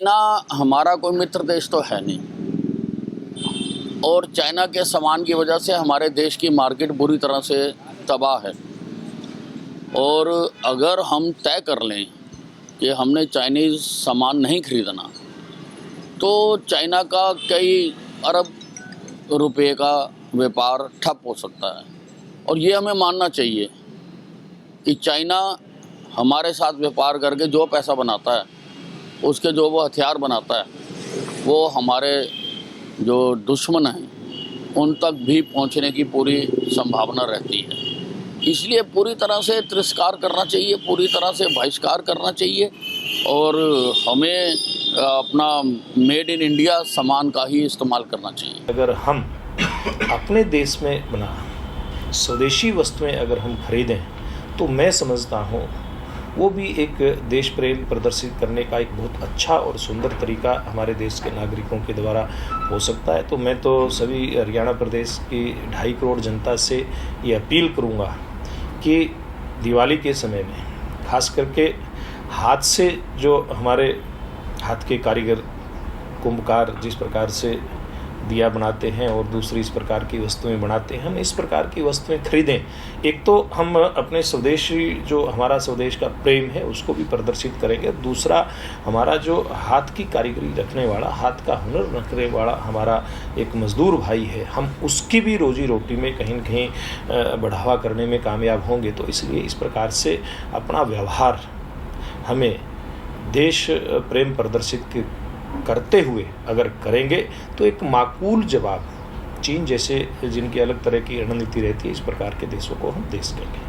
ना हमारा कोई मित्र देश तो है नहीं, और चाइना के सामान की वजह से हमारे देश की मार्केट बुरी तरह से तबाह है। और अगर हम तय कर लें कि हमने चाइनीज़ सामान नहीं खरीदना, तो चाइना का कई अरब रुपए का व्यापार ठप हो सकता है। और ये हमें मानना चाहिए कि चाइना हमारे साथ व्यापार करके जो पैसा बनाता है, उसके जो वो हथियार बनाता है, वो हमारे जो दुश्मन हैं उन तक भी पहुंचने की पूरी संभावना रहती है। इसलिए पूरी तरह से तिरस्कार करना चाहिए, पूरी तरह से बहिष्कार करना चाहिए, और हमें अपना मेड इन इंडिया सामान का ही इस्तेमाल करना चाहिए। अगर हम अपने देश में बना स्वदेशी वस्तुएं अगर हम खरीदें, तो मैं समझता हूँ वो भी एक देश प्रेम प्रदर्शित करने का एक बहुत अच्छा और सुंदर तरीका हमारे देश के नागरिकों के द्वारा हो सकता है। तो मैं तो सभी हरियाणा प्रदेश की 2.5 करोड़ जनता से ये अपील करूँगा कि दिवाली के समय में खास करके हाथ से जो हमारे हाथ के कारीगर कुंभकार जिस प्रकार से दिया बनाते हैं और दूसरी इस प्रकार की वस्तुएं बनाते हैं, हम इस प्रकार की वस्तुएं खरीदें। एक तो हम अपने स्वदेशी जो हमारा स्वदेश का प्रेम है उसको भी प्रदर्शित करेंगे, दूसरा हमारा जो हाथ की कारीगरी रखने वाला, हाथ का हुनर रखने वाला हमारा एक मजदूर भाई है, हम उसकी भी रोजी रोटी में कहीं न कहीं बढ़ावा करने में कामयाब होंगे। तो इसलिए इस प्रकार से अपना व्यवहार हमें देश प्रेम प्रदर्शित करते हुए अगर करेंगे तो एक माकूल जवाब चीन जैसे जिनकी अलग तरह की रणनीति रहती है, इस प्रकार के देशों को हम दे सकेंगे।